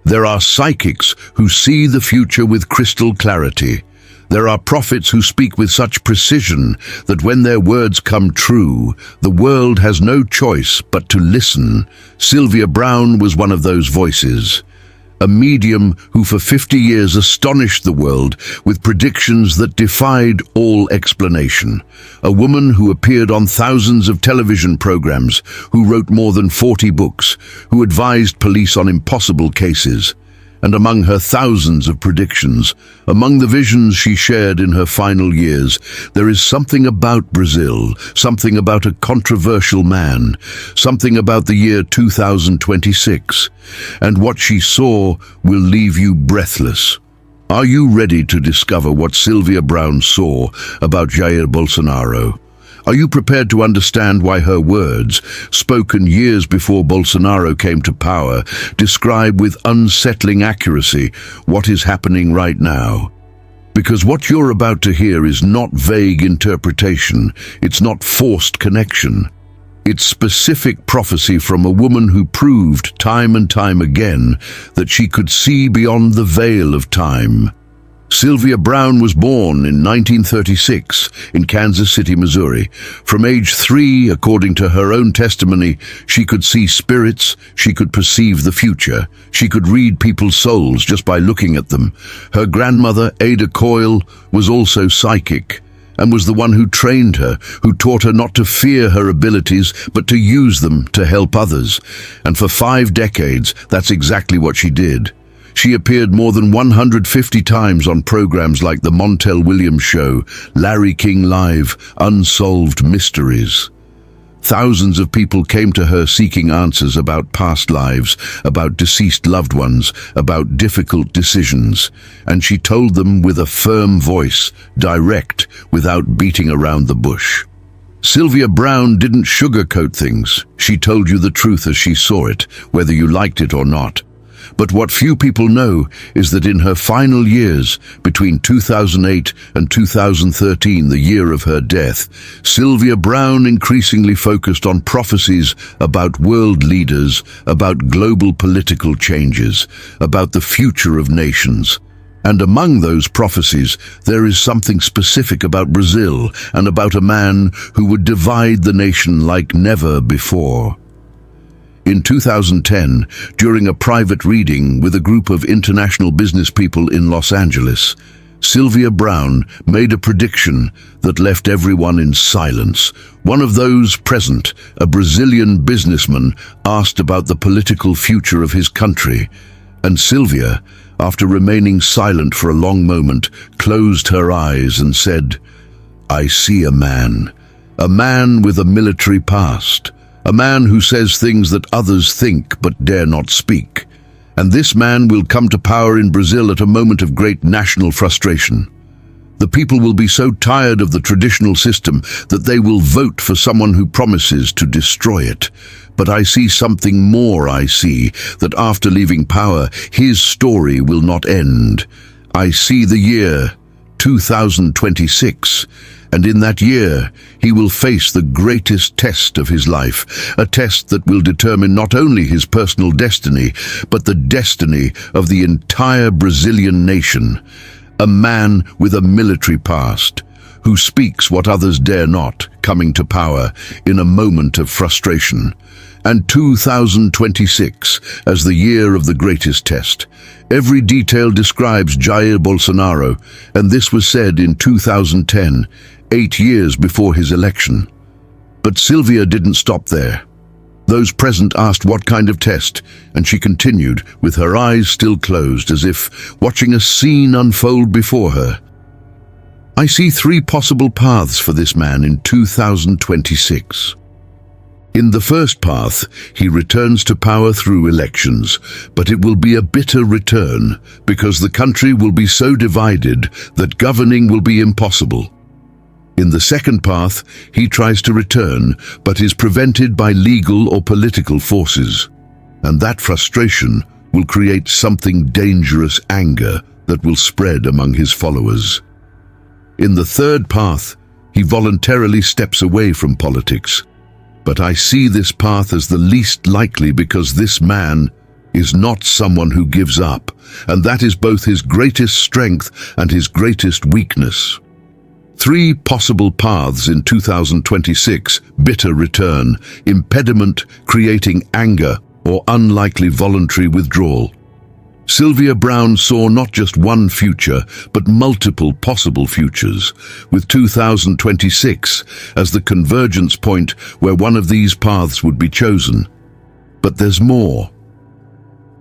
There are psychics who see the future with crystal clarity. There are prophets who speak with such precision that when their words come true, the world has no choice but to listen. Sylvia Browne was one of those voices. A medium who for 50 years astonished the world with predictions that defied all explanation. A woman who appeared on thousands of television programs, who wrote more than 40 books, who advised police on impossible cases. And among her thousands of predictions, among the visions she shared in her final years, there is something about Brazil, something about a controversial man, something about the year 2026. And what she saw will leave you breathless. Are you ready to discover what Sylvia Browne saw about Jair Bolsonaro? Are you prepared to understand why her words, spoken years before Bolsonaro came to power, describe with unsettling accuracy what is happening right now? Because what you're about to hear is not vague interpretation, it's not forced connection. It's specific prophecy from a woman who proved time and time again that she could see beyond the veil of time. Sylvia Browne was born in 1936 in Kansas City, Missouri. From age 3, according to her own testimony, she could see spirits, she could perceive the future, she could read people's souls just by looking at them. Her grandmother, Ada Coyle, was also psychic and was the one who trained her, who taught her not to fear her abilities but to use them to help others. And for 5 decades, that's exactly what she did. She appeared more than 150 times on programs like The Montel Williams Show, Larry King Live, Unsolved Mysteries. Thousands of people came to her seeking answers about past lives, about deceased loved ones, about difficult decisions, and she told them with a firm voice, direct, without beating around the bush. Sylvia Browne didn't sugarcoat things. She told you the truth as she saw it, whether you liked it or not. But what few people know is that in her final years, between 2008 and 2013, the year of her death, Sylvia Browne increasingly focused on prophecies about world leaders, about global political changes, about the future of nations. And among those prophecies, there is something specific about Brazil and about a man who would divide the nation like never before. In 2010, during a private reading with a group of international business people in Los Angeles, Sylvia Browne made a prediction that left everyone in silence. One of those present, a Brazilian businessman, asked about the political future of his country, and Sylvia, after remaining silent for a long moment, closed her eyes and said, "I see a man with a military past. A man who says things that others think but dare not speak. And this man will come to power in Brazil at a moment of great national frustration. The people will be so tired of the traditional system that they will vote for someone who promises to destroy it. But I see something more. I see that after leaving power, his story will not end. I see the year 2026. And in that year, he will face the greatest test of his life, a test that will determine not only his personal destiny, but the destiny of the entire Brazilian nation. A man with a military past, who speaks what others dare not, coming to power in a moment of frustration. And 2026 as the year of the greatest test. Every detail describes Jair Bolsonaro, and this was said in 2010, 8 years before his election. But Sylvia didn't stop there. Those present asked what kind of test, and she continued, with her eyes still closed, as if watching a scene unfold before her. I see 3 possible paths for this man in 2026. In the first path, he returns to power through elections, but it will be a bitter return, because the country will be so divided that governing will be impossible. In the second path, he tries to return, but is prevented by legal or political forces. And that frustration will create something dangerous, anger, that will spread among his followers. In the third path, he voluntarily steps away from politics. But I see this path as the least likely because this man is not someone who gives up, and that is both his greatest strength and his greatest weakness. 3 possible paths in 2026: bitter return, impediment creating anger, or unlikely voluntary withdrawal. Sylvia Browne saw not just one future, but multiple possible futures, with 2026 as the convergence point where one of these paths would be chosen. But there's more.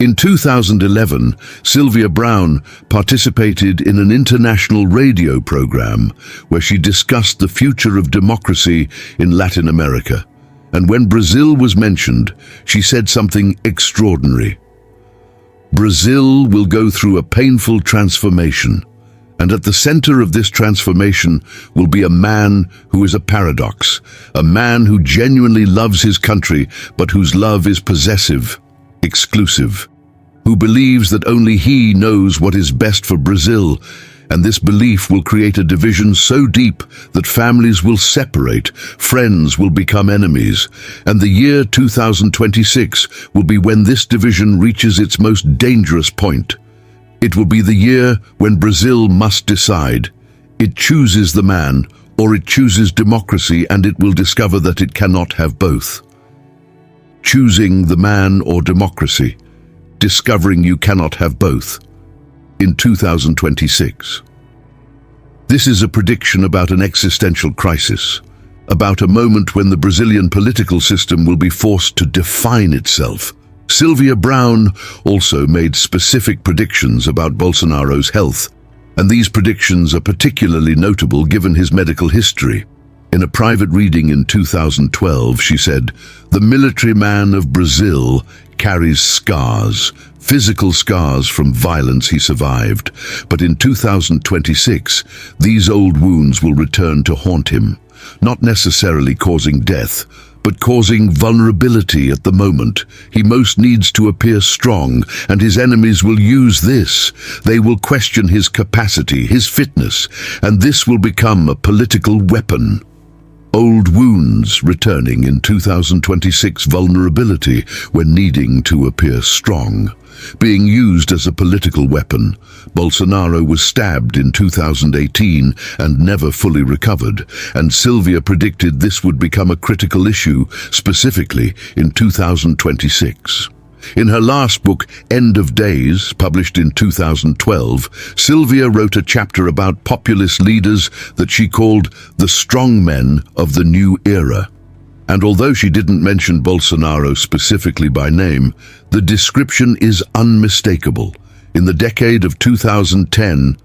In 2011, Sylvia Browne participated in an international radio program where she discussed the future of democracy in Latin America. And when Brazil was mentioned, she said something extraordinary. Brazil will go through a painful transformation, and at the center of this transformation will be a man who is a paradox, a man who genuinely loves his country, but whose love is possessive, exclusive, who believes that only he knows what is best for Brazil, and this belief will create a division so deep that families will separate, friends will become enemies, and the year 2026 will be when this division reaches its most dangerous point. It will be the year when Brazil must decide. It chooses the man, or it chooses democracy, and it will discover that it cannot have both. Choosing the man or democracy, discovering you cannot have both. In 2026. This is a prediction about an existential crisis, about a moment when the Brazilian political system will be forced to define itself. Sylvia Browne also made specific predictions about Bolsonaro's health, and these predictions are particularly notable given his medical history. In a private reading in 2012, she said, "The military man of Brazil carries scars, physical scars from violence he survived, but in 2026, these old wounds will return to haunt him, not necessarily causing death, but causing vulnerability at the moment. He most needs to appear strong, and his enemies will use this. They will question his capacity, his fitness, and this will become a political weapon." Old wounds returning in 2026, vulnerability when needing to appear strong, being used as a political weapon. Bolsonaro was stabbed in 2018 and never fully recovered, and Sylvia predicted this would become a critical issue, specifically in 2026. In her last book, End of Days, published in 2012, Sylvia wrote a chapter about populist leaders that she called the strongmen of the new era. And although she didn't mention Bolsonaro specifically by name, the description is unmistakable. In the decade of 2010,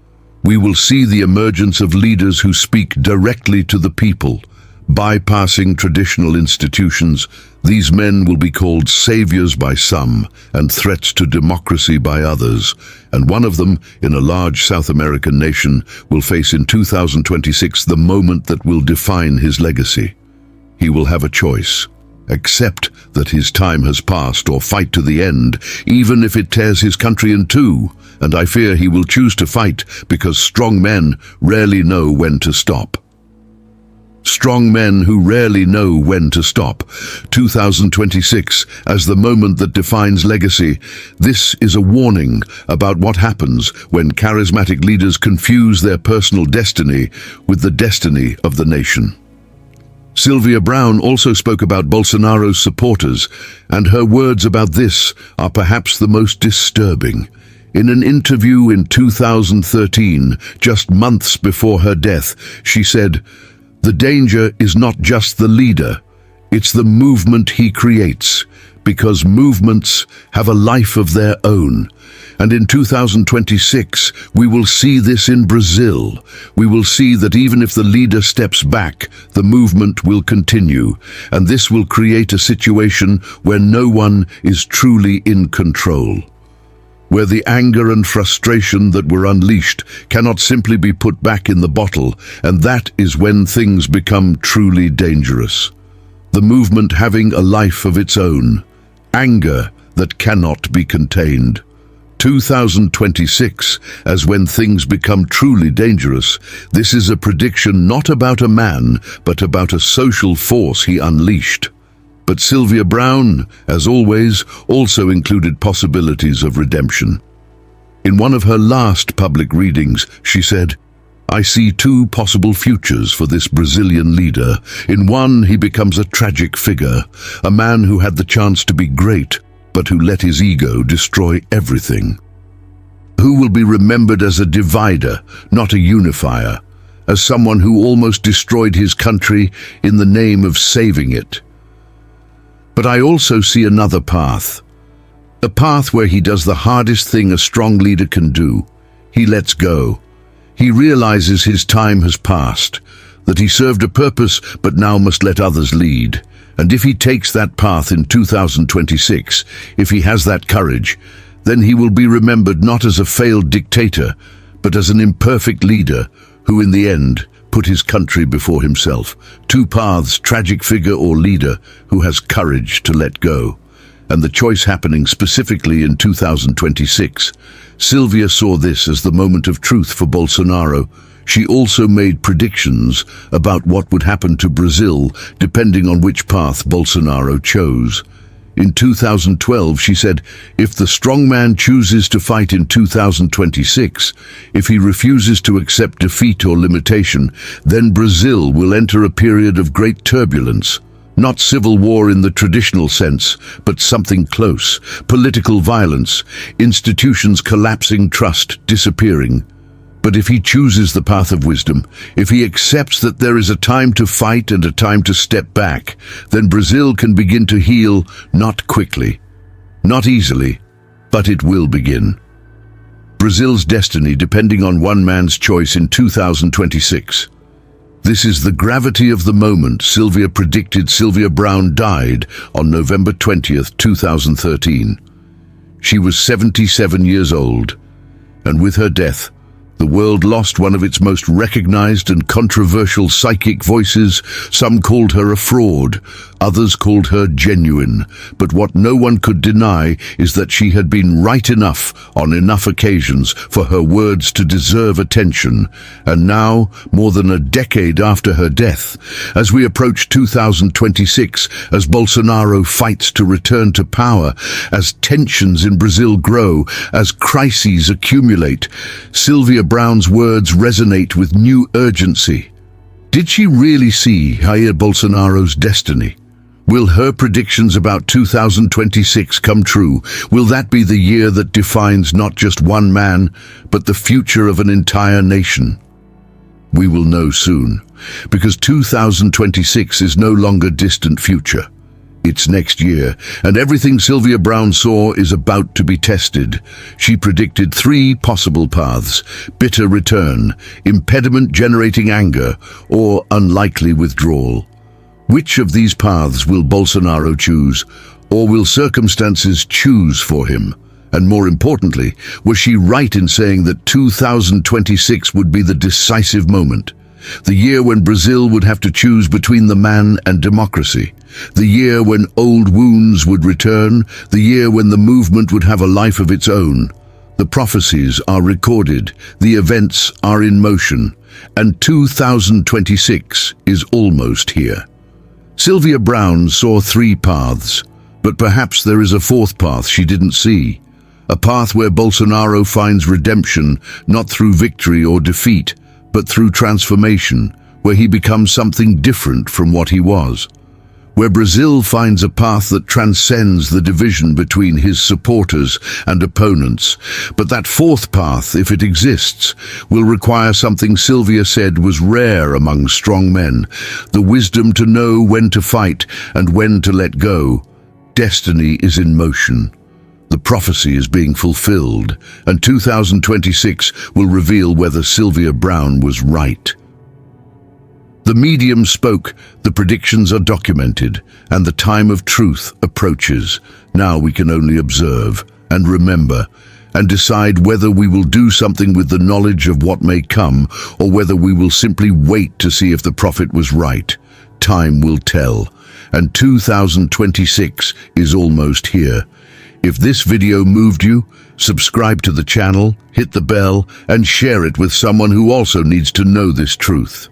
we will see the emergence of leaders who speak directly to the people, bypassing traditional institutions. These men will be called saviors by some and threats to democracy by others, and one of them, in a large South American nation, will face in 2026 the moment that will define his legacy. He will have a choice: accept that his time has passed or fight to the end, even if it tears his country in two, and I fear he will choose to fight because strong men rarely know when to stop. Strong men who rarely know when to stop. 2026 as the moment that defines legacy. This is a warning about what happens when charismatic leaders confuse their personal destiny with the destiny of the nation. Sylvia Browne also spoke about Bolsonaro's supporters, and her words about this are perhaps the most disturbing. In an interview in 2013, just months before her death, she said, "The danger is not just the leader, it's the movement he creates, because movements have a life of their own. And in 2026, we will see this in Brazil. We will see that even if the leader steps back, the movement will continue, and this will create a situation where no one is truly in control, where the anger and frustration that were unleashed cannot simply be put back in the bottle, and that is when things become truly dangerous. The movement having a life of its own, anger that cannot be contained. 2026, as when things become truly dangerous. This is a prediction not about a man, but about a social force he unleashed. But Sylvia Browne, as always, also included possibilities of redemption. In one of her last public readings, she said, "I see two possible futures for this Brazilian leader. In one, he becomes a tragic figure, a man who had the chance to be great, but who let his ego destroy everything. Who will be remembered as a divider, not a unifier, as someone who almost destroyed his country in the name of saving it. But I also see another path, a path where he does the hardest thing a strong leader can do. He lets go. He realizes his time has passed, that he served a purpose but now must let others lead. And if he takes that path in 2026, if he has that courage, then he will be remembered not as a failed dictator, but as an imperfect leader who in the end put his country before himself. Two paths, tragic figure or leader who has courage to let go. And the choice happening specifically in 2026. Sylvia saw this as the moment of truth for Bolsonaro. She also made predictions about what would happen to Brazil depending on which path Bolsonaro chose. In 2012, she said, if the strong man chooses to fight in 2026, if he refuses to accept defeat or limitation, then Brazil will enter a period of great turbulence. Not civil war in the traditional sense, but something close. Political violence, institutions collapsing, trust disappearing. But if he chooses the path of wisdom, if he accepts that there is a time to fight and a time to step back, then Brazil can begin to heal, not quickly, not easily, but it will begin. Brazil's destiny depending on one man's choice in 2026. This is the gravity of the moment. Sylvia predicted. Sylvia Browne died on November 20th, 2013. She was 77 years old, and with her death, the world lost one of its most recognized and controversial psychic voices. Some called her a fraud, others called her genuine. But what no one could deny is that she had been right enough on enough occasions for her words to deserve attention. And now, more than a decade after her death, as we approach 2026, as Bolsonaro fights to return to power, as tensions in Brazil grow, as crises accumulate, Sylvia Browne's words resonate with new urgency. Did she really see Jair Bolsonaro's destiny? Will her predictions about 2026 come true? Will that be the year that defines not just one man, but the future of an entire nation? We will know soon, because 2026 is no longer distant future. It's next year, and everything Sylvia Browne saw is about to be tested. She predicted 3 possible paths: bitter return, impediment generating anger, or unlikely withdrawal. Which of these paths will Bolsonaro choose, or will circumstances choose for him? And more importantly, was she right in saying that 2026 would be the decisive moment? The year when Brazil would have to choose between the man and democracy. The year when old wounds would return. The year when the movement would have a life of its own. The prophecies are recorded. The events are in motion. And 2026 is almost here. Sylvia Browne saw 3 paths, but perhaps there is a 4th path she didn't see. A path where Bolsonaro finds redemption, not through victory or defeat, but through transformation, where he becomes something different from what he was. Where Brazil finds a path that transcends the division between his supporters and opponents. But that 4th path, if it exists, will require something Sylvia said was rare among strong men: the wisdom to know when to fight and when to let go. Destiny is in motion. The prophecy is being fulfilled, and 2026 will reveal whether Sylvia Browne was right. The medium spoke, the predictions are documented, and the time of truth approaches. Now we can only observe and remember and decide whether we will do something with the knowledge of what may come, or whether we will simply wait to see if the prophet was right. Time will tell, and 2026 is almost here. If this video moved you, subscribe to the channel, hit the bell, and share it with someone who also needs to know this truth.